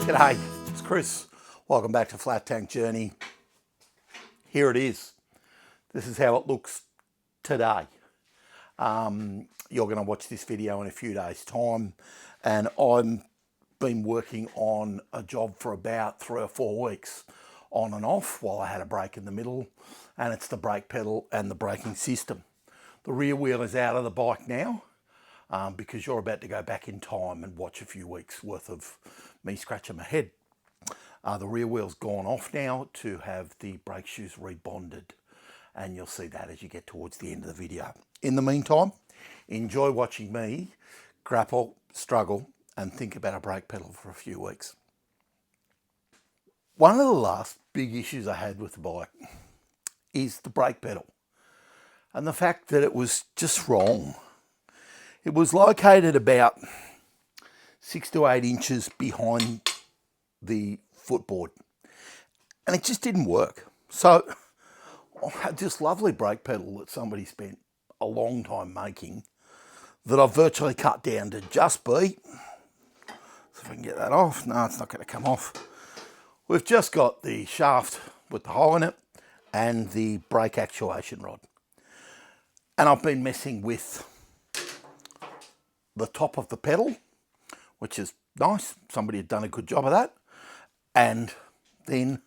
G'day, it's Chris. Welcome back to Flat Tank Journey. Here it is. This is how it looks today. You're going to watch this video in a few days' time, and I've been working on a job for about 3 or 4 weeks on and off while I had a break in the middle, and it's the brake pedal and the braking system. The rear wheel is out of the bike now because you're about to go back in time and watch a few weeks worth of me scratching my head. The rear wheel's gone off now to have the brake shoes rebonded, and you'll see that as you get towards the end of the video. In the meantime, enjoy watching me grapple, struggle, and think about a brake pedal for a few weeks. One of the last big issues I had with the bike is the brake pedal and the fact that it was just wrong. It was located about 6 to 8 inches behind the footboard, and it just didn't work. So I had this lovely brake pedal that somebody spent a long time making that I've virtually cut down to just be, so if I can get that off. No, it's not going to come off. We've just got the shaft with the hole in it and the brake actuation rod, and I've been messing with the top of the pedal, which is nice. Somebody had done a good job of that. And then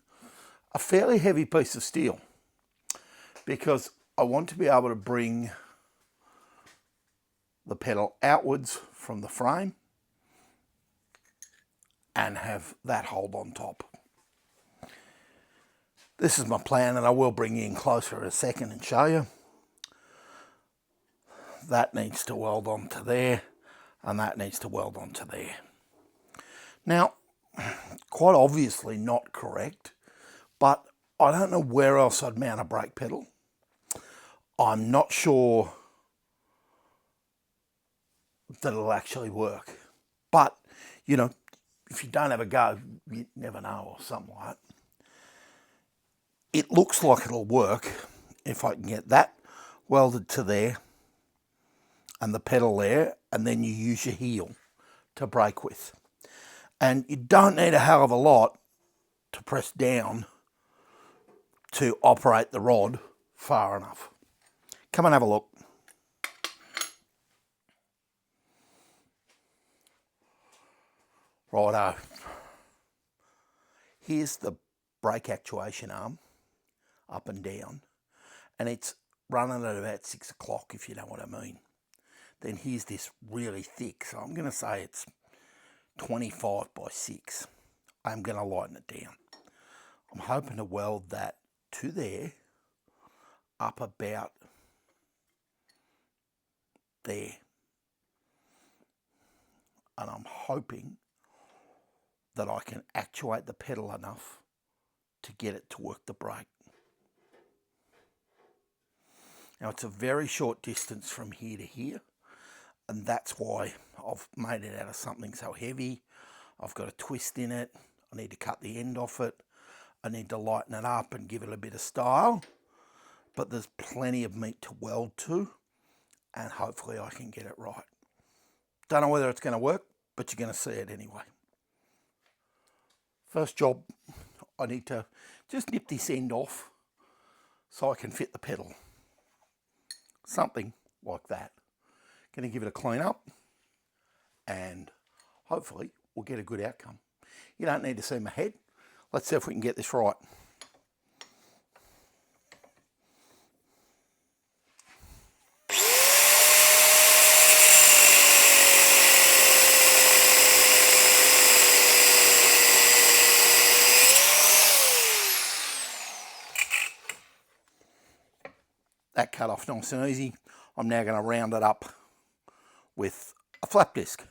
a fairly heavy piece of steel, because I want to be able to bring the pedal outwards from the frame and have that hold on top. This is my plan, and I will bring you in closer in a second and show you. That needs to weld onto there, and that needs to weld onto there. Now, quite obviously not correct, but I don't know where else I'd mount a brake pedal. I'm not sure that it'll actually work. But, you know, if you don't have a go, you never know, or something like that. It looks like it'll work if I can get that welded to there and the pedal there, and then you use your heel to brake with. And you don't need a hell of a lot to press down to operate the rod far enough. Come and have a look. Righto. Here's the brake actuation arm, up and down, and it's running at about 6 o'clock, if you know what I mean. Then here's this really thick, so I'm going to say it's 25 by 6. I'm going to lighten it down. I'm hoping to weld that to there, up about there. And I'm hoping that I can actuate the pedal enough to get it to work the brake. Now, it's a very short distance from here to here, and that's why I've made it out of something so heavy. I've got a twist in it. I need to cut the end off it. I need to lighten it up and give it a bit of style. But there's plenty of meat to weld to, and hopefully I can get it right. Don't know whether it's going to work, but you're going to see it anyway. First job, I need to just nip this end off so I can fit the pedal. Something like that. Going to give it a clean up, and hopefully we'll get a good outcome. You don't need to see my head. Let's see if we can get this right. That cut off nice and easy. I'm now going to round it up with a flap disc.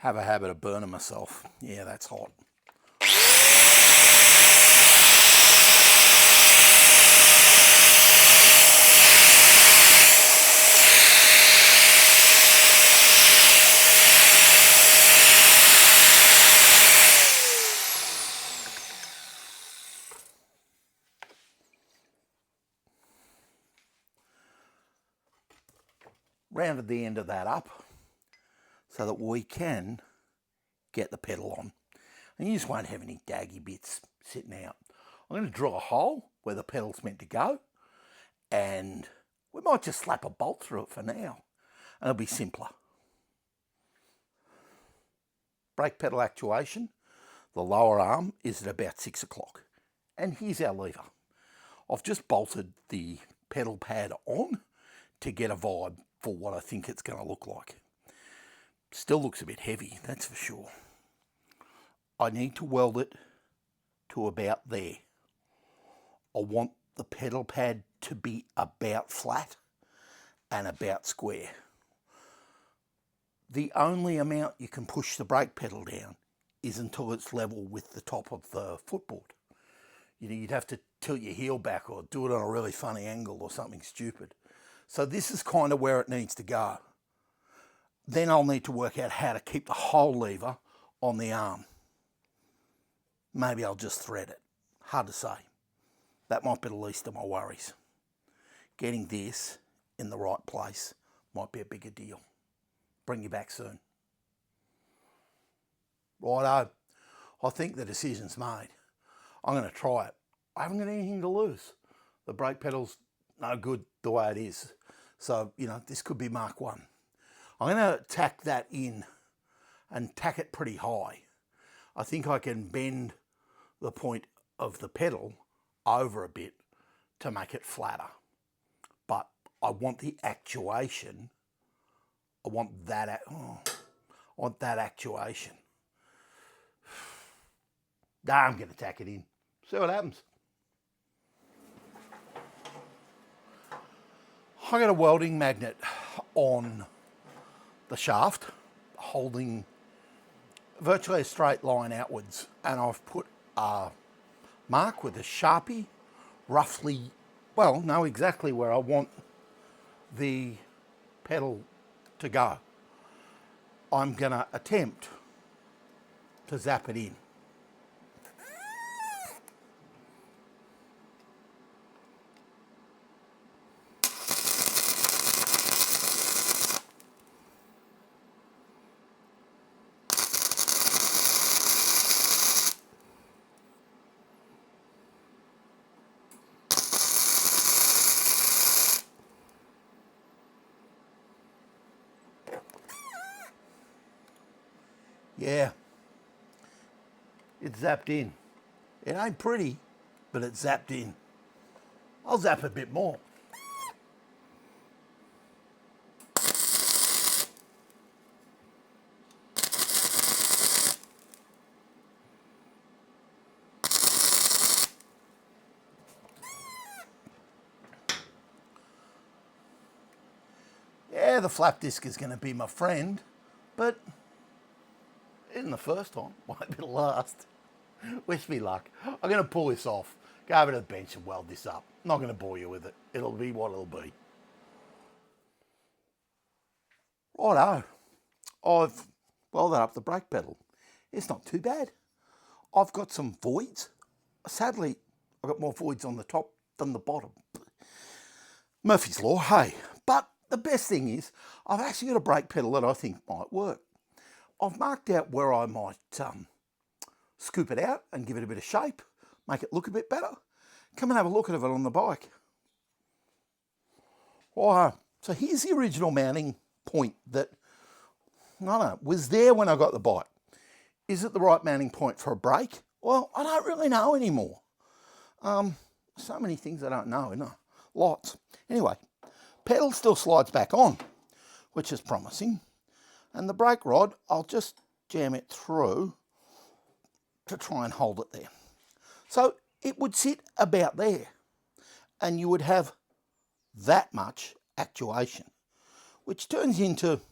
have a habit of burning myself. Yeah, that's hot. Rounded the end of that up so that we can get the pedal on. And you just won't have any daggy bits sitting out. I'm going to drill a hole where the pedal's meant to go, and we might just slap a bolt through it for now, and it'll be simpler. Brake pedal actuation, the lower arm is at about 6 o'clock. And here's our lever. I've just bolted the pedal pad on to get a vibe for what I think it's going to look like. Still looks a bit heavy, that's for sure. I need to weld it to about there. I want the pedal pad to be about flat and about square. The only amount you can push the brake pedal down is until it's level with the top of the footboard. You know, you'd have to tilt your heel back or do it on a really funny angle or something stupid. So this is kind of where it needs to go. Then I'll need to work out how to keep the whole lever on the arm. Maybe I'll just thread it. Hard to say. That might be the least of my worries. Getting this in the right place might be a bigger deal. Bring you back soon. Righto, I think the decision's made. I'm going to try it. I haven't got anything to lose. The brake pedal's no good the way it is. So, you know, this could be Mark 1. I'm going to tack that in and tack it pretty high. I think I can bend the point of the pedal over a bit to make it flatter. But I want the actuation. I want that actuation. I'm going to tack it in. See what happens. I got a welding magnet on the shaft holding virtually a straight line outwards, and I've put a mark with a Sharpie roughly, well, know exactly where I want the pedal to go. I'm going to attempt to zap it in. Yeah, it's zapped in. It ain't pretty, but it's zapped in. I'll zap a bit more. Yeah, the flap disc is going to be my friend, but isn't the first time, might be the last. Wish me luck. I'm going to pull this off, go over to the bench and weld this up. I'm not going to bore you with it. It'll be what it'll be. Righto, I've welded up the brake pedal. It's not too bad. I've got some voids. Sadly, I've got more voids on the top than the bottom. Murphy's Law, hey. But the best thing is, I've actually got a brake pedal that I think might work. I've marked out where I might scoop it out and give it a bit of shape, make it look a bit better. Come and have a look at it on the bike. Oh, so here's the original mounting point that, I don't know, was there when I got the bike. Is it the right mounting point for a brake? Well, I don't really know anymore. So many things I don't know, isn't there? Lots. Anyway, pedal still slides back on, which is promising. And the brake rod, I'll just jam it through to try and hold it there. So it would sit about there, and you would have that much actuation, which turns into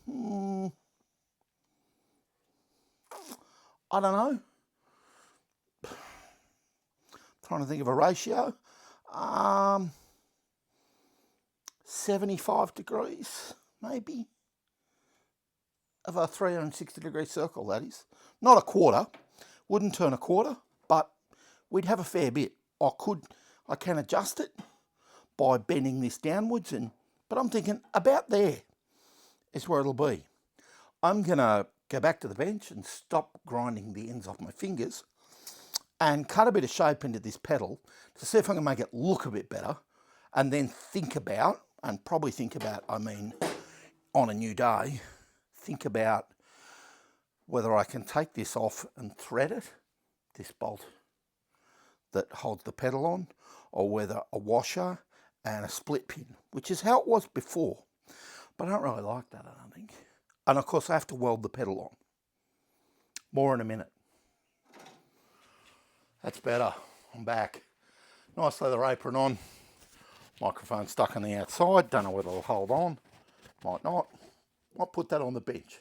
I don't know. Trying to think of a ratio. 75 degrees, maybe, of a 360-degree circle, that is. Not a quarter. Wouldn't turn a quarter, but we'd have a fair bit. I can adjust it by bending this downwards, but I'm thinking about there is where it'll be. I'm going to go back to the bench and stop grinding the ends off my fingers and cut a bit of shape into this pedal to see if I can make it look a bit better, and then think about, I mean, on a new day, think about whether I can take this off and thread it, this bolt that holds the pedal on, or whether a washer and a split pin, which is how it was before. But I don't really like that, I don't think. And of course I have to weld the pedal on. More in a minute. That's better. I'm back. Nice leather apron on. Microphone stuck on the outside. Don't know whether it'll hold on. Might not. I'll put that on the bench.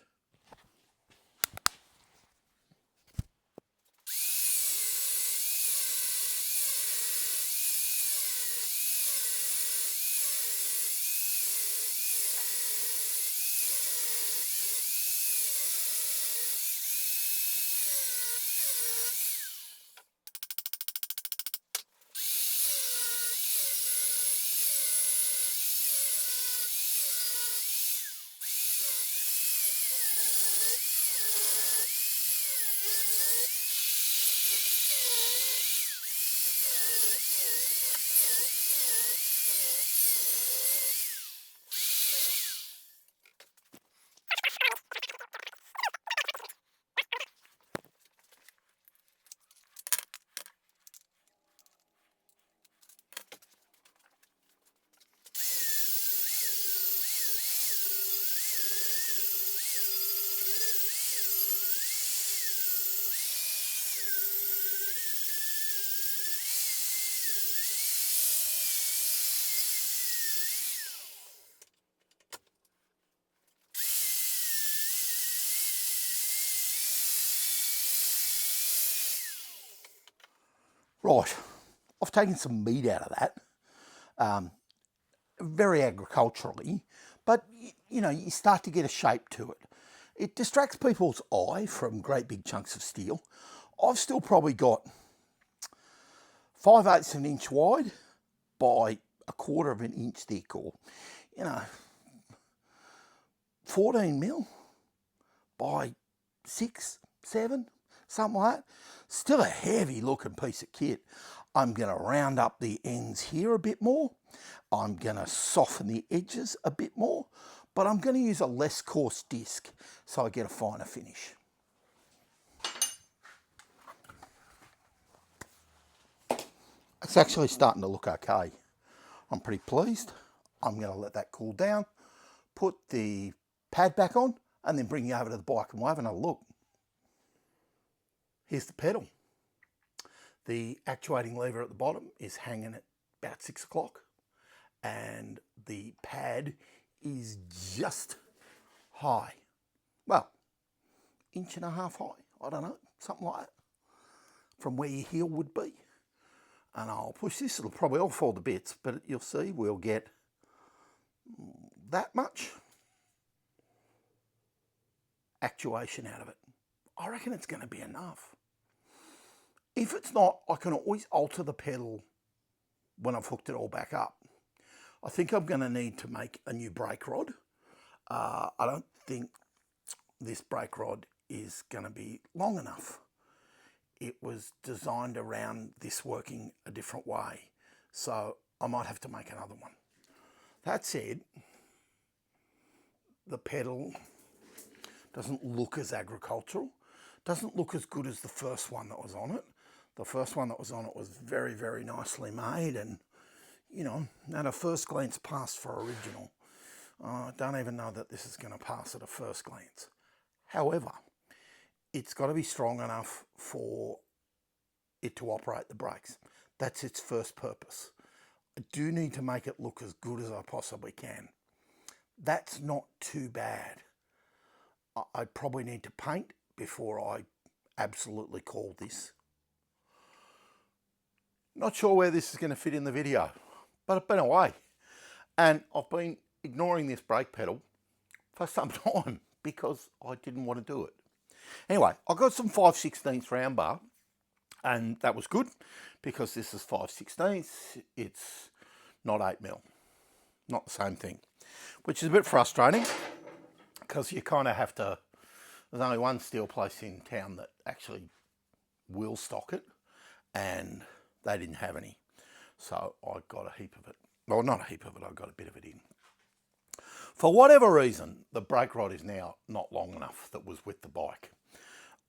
Right, I've taken some meat out of that, very agriculturally, but you know, you start to get a shape to it. It distracts people's eye from great big chunks of steel. I've still probably got 5/8 of an inch wide by 1/4 of an inch thick, or, 14 mil by 6, 7, something like that. Still a heavy looking piece of kit. I'm going to round up the ends here a bit more. I'm going to soften the edges a bit more, but I'm going to use a less coarse disc so I get a finer finish. It's actually starting to look okay. I'm pretty pleased. I'm going to let that cool down, put the pad back on, and then bring you over to the bike and we'll have another look. Here's the pedal. The actuating lever at the bottom is hanging at about 6 o'clock, and the pad is just high. Well, 1.5 inches high, I don't know, something like that, from where your heel would be. And I'll push this, it'll probably all fall to bits, but you'll see we'll get that much actuation out of it. I reckon it's going to be enough. If it's not, I can always alter the pedal when I've hooked it all back up. I think I'm going to need to make a new brake rod. I don't think this brake rod is going to be long enough. It was designed around this working a different way, so I might have to make another one. That said, the pedal doesn't look as agricultural, doesn't look as good as the first one that was on it. The first one that was on it was very, very nicely made, and, at a first glance passed for original. I don't even know that this is going to pass at a first glance. However, it's got to be strong enough for it to operate the brakes. That's its first purpose. I do need to make it look as good as I possibly can. That's not too bad. I probably need to paint before I absolutely call this. Not sure where this is going to fit in the video, but I've been away and I've been ignoring this brake pedal for some time because I didn't want to do it. Anyway, I got some 5/16 round bar, and that was good because this is 5/16. It's not 8mm, not the same thing, which is a bit frustrating because you kind of have to. There's only one steel place in town that actually will stock it, and they didn't have any, so I got a heap of it. Well, not a heap of it, I got a bit of it in. For whatever reason, the brake rod is now not long enough that was with the bike.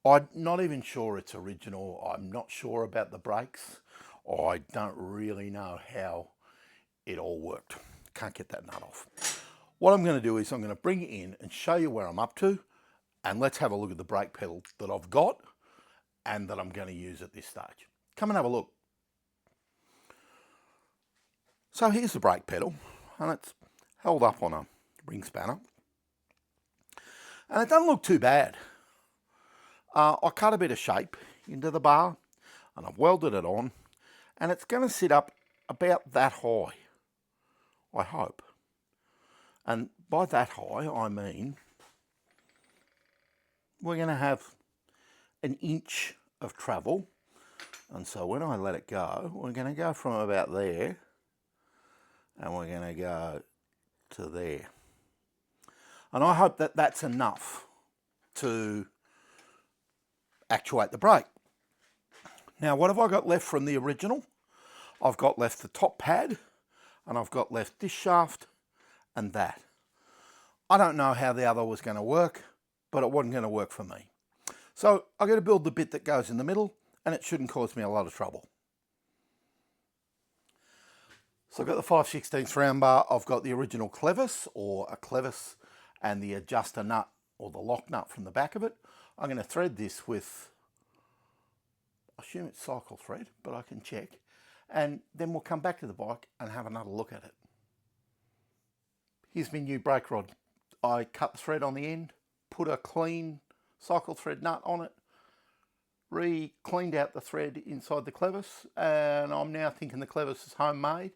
I'm not even sure it's original. I'm not sure about the brakes. I don't really know how it all worked. Can't get that nut off. What I'm going to do is I'm going to bring it in and show you where I'm up to, and let's have a look at the brake pedal that I've got and that I'm going to use at this stage. Come and have a look. So here's the brake pedal, and it's held up on a ring spanner, and it doesn't look too bad. I cut a bit of shape into the bar and I've welded it on, and it's going to sit up about that high, I hope. And by that high I mean we're going to have an inch of travel, and so when I let it go, we're going to go from about there and we're going to go to there. And I hope that that's enough to actuate the brake. Now, what have I got left from the original? I've got left the top pad, and I've got left this shaft and that. I don't know how the other was going to work, but it wasn't going to work for me. So I've got to build the bit that goes in the middle, and it shouldn't cause me a lot of trouble. So I've got the 5/16 round bar. I've got the original clevis, or a clevis, and the adjuster nut, or the lock nut from the back of it. I'm going to thread this with, I assume it's cycle thread, but I can check. And then we'll come back to the bike and have another look at it. Here's my new brake rod. I cut the thread on the end, put a clean cycle thread nut on it, cleaned out the thread inside the clevis, and I'm now thinking the clevis is homemade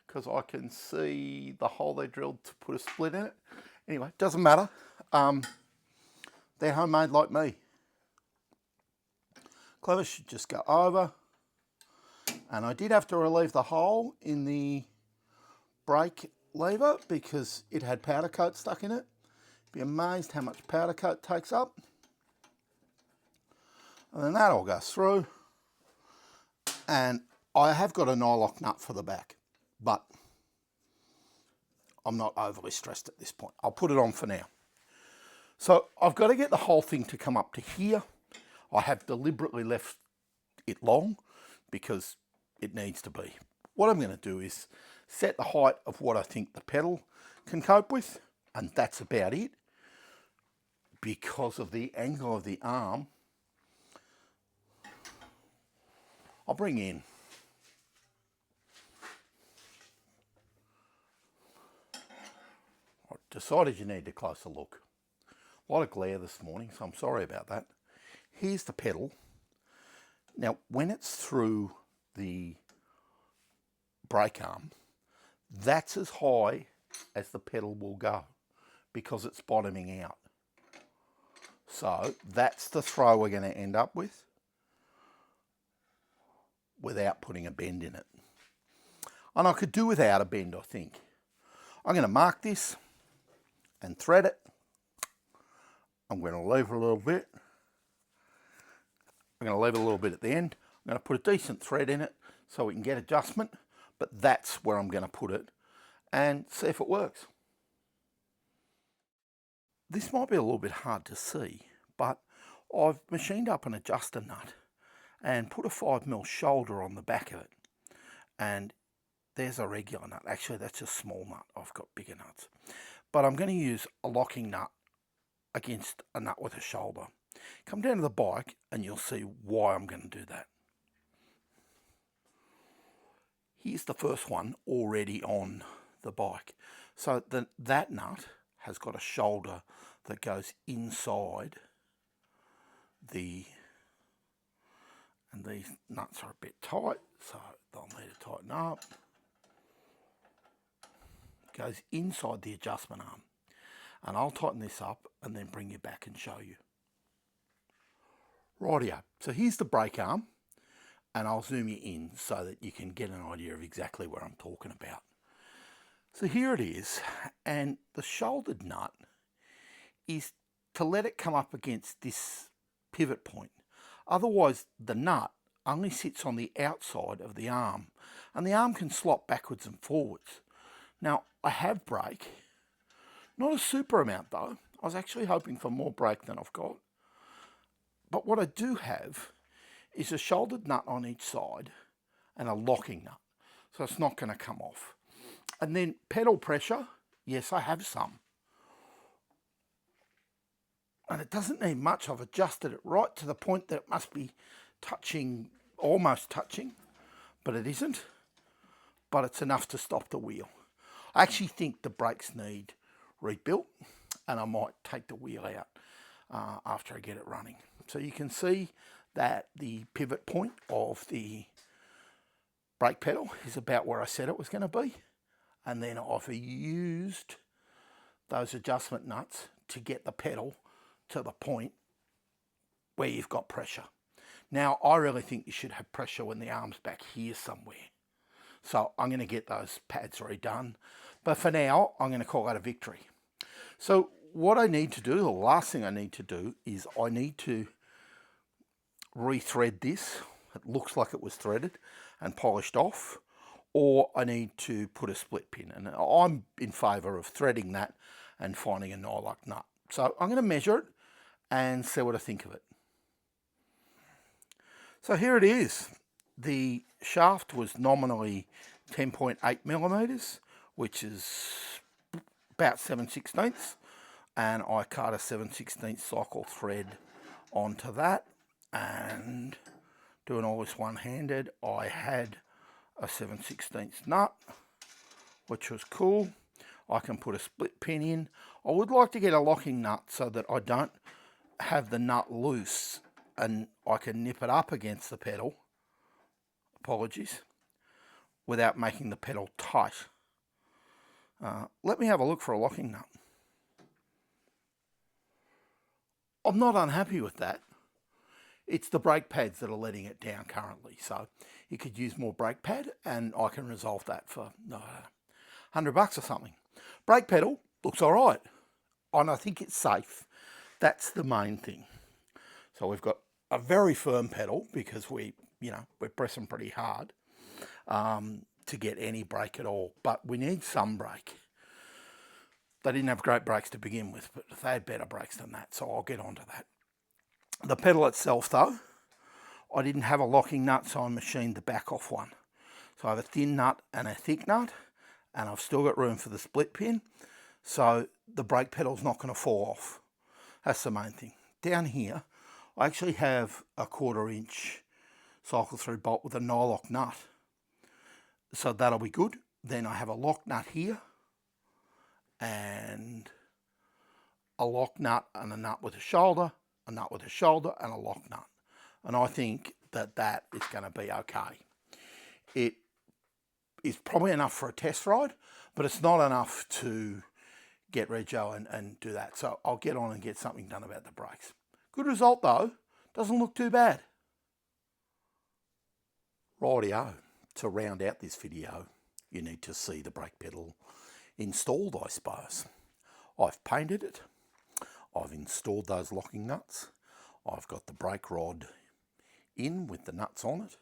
because I can see the hole they drilled to put a split in it. Anyway, doesn't matter. They're homemade like me. Clevis should just go over. And I did have to relieve the hole in the brake lever because it had powder coat stuck in it. Be amazed how much powder coat takes up. And then that all goes through. And I have got a nylock nut for the back, but I'm not overly stressed at this point. I'll put it on for now. So I've got to get the whole thing to come up to here. I have deliberately left it long because it needs to be. What I'm going to do is set the height of what I think the pedal can cope with, and that's about it. Because of the angle of the arm, I'll bring in I decided you need a closer look. A lot of glare this morning, so I'm sorry about that. Here's the pedal. Now, when it's through the brake arm, that's as high as the pedal will go because it's bottoming out. So that's the throw we're going to end up with without putting a bend in it. And I could do without a bend, I think. I'm going to mark this and thread it. I'm going to leave it a little bit. I'm going to leave it a little bit at the end. I'm going to put a decent thread in it so we can get adjustment, but that's where I'm going to put it and see if it works. This might be a little bit hard to see, but I've machined up an adjuster nut and put a 5mm shoulder on the back of it. And there's a regular nut. Actually, that's a small nut. I've got bigger nuts. But I'm going to use a locking nut against a nut with a shoulder. Come down to the bike and you'll see why I'm going to do that. Here's the first one already on the bike. So that nut has got a shoulder that goes inside the these nuts are a bit tight, so they'll need to tighten up. It goes inside the adjustment arm. And I'll tighten this up and then bring you back and show you. Rightio, so here's the brake arm, and I'll zoom you in so that you can get an idea of exactly what I'm talking about. So here it is, and the shouldered nut is to let it come up against this pivot point. Otherwise, the nut only sits on the outside of the arm, and the arm can slop backwards and forwards. Now, I have brake, not a super amount though. I was actually hoping for more brake than I've got. But what I do have is a shouldered nut on each side and a locking nut, so it's not going to come off. And then pedal pressure, yes, I have some. And it doesn't need much. I've adjusted it right to the point that it must be touching, almost touching, but it isn't. But it's enough to stop the wheel. I actually think the brakes need rebuilt, and I might take the wheel out after I get it running. So you can see that the pivot point of the brake pedal is about where I said it was going to be. And then I've used those adjustment nuts to get the pedal to the point where you've got pressure. Now, I really think you should have pressure when the arm's back here somewhere. So I'm going to get those pads redone. But for now, I'm going to call that a victory. So what I need to do, the last thing I need to do, is I need to rethread this. It looks like it was threaded and polished off. Or I need to put a split pin. And I'm in favour of threading that and finding a nylock nut. So I'm going to measure it and see what I think of it. So here it is. The shaft was nominally 10.8 millimeters, which is about 7/16, and I cut a 7/16 cycle thread onto that. And doing all this one-handed, I had a 7/16 nut, which was cool. I can put a split pin in. I would like to get a locking nut so that I don't have the nut loose and I can nip it up against the pedal, apologies, without making the pedal tight. Let me have a look for a locking nut. I'm not unhappy with that. It's the brake pads that are letting it down currently. So you could use more brake pad and I can resolve that for $100 or something. Brake pedal looks all right. And I think it's safe. That's the main thing. So we've got a very firm pedal because we're pressing pretty hard to get any brake at all. But we need some brake. They didn't have great brakes to begin with, but they had better brakes than that. So I'll get onto that. The pedal itself, though, I didn't have a locking nut, so I machined the back off one. So I have a thin nut and a thick nut, and I've still got room for the split pin, so the brake pedal's not going to fall off. That's the main thing. Down here, I actually have a 1/4 inch cycle through bolt with a nylock nut, so that'll be good. Then I have a lock nut here, and a lock nut and a nut with a shoulder, a nut with a shoulder and a lock nut. And I think that that is going to be okay. It is probably enough for a test ride, but it's not enough to get Rego and do that. So I'll get on and get something done about the brakes. Good result though. Doesn't look too bad. Rightio. To round out this video, you need to see the brake pedal installed, I suppose. I've painted it. I've installed those locking nuts. I've got the brake rod in with the nuts on it,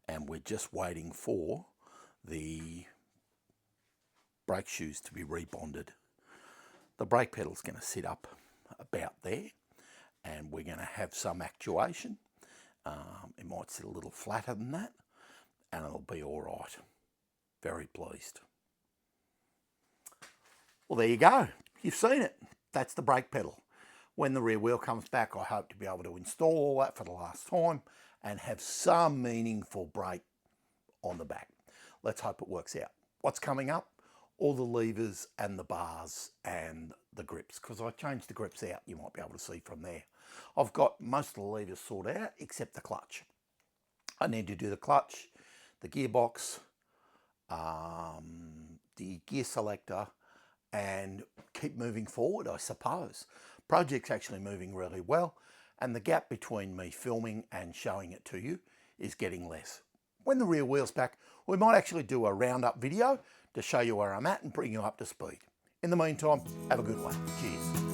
and we're just waiting for the brake shoes to be rebonded. The brake pedal's going to sit up about there, and we're going to have some actuation. It might sit a little flatter than that, and it'll be all right. Very pleased. Well, there you go. You've seen it. That's the brake pedal. When the rear wheel comes back, I hope to be able to install all that for the last time and have some meaningful brake on the back. Let's hope it works out. What's coming up? All the levers and the bars and the grips, because I changed the grips out. You might be able to see from there. I've got most of the levers sorted out except the clutch. I need to do the clutch, the gearbox, the gear selector, and keep moving forward, I suppose. Project's actually moving really well, and the gap between me filming and showing it to you is getting less. When the rear wheel's back, we might actually do a roundup video to show you where I'm at and bring you up to speed. In the meantime, have a good one. Cheers.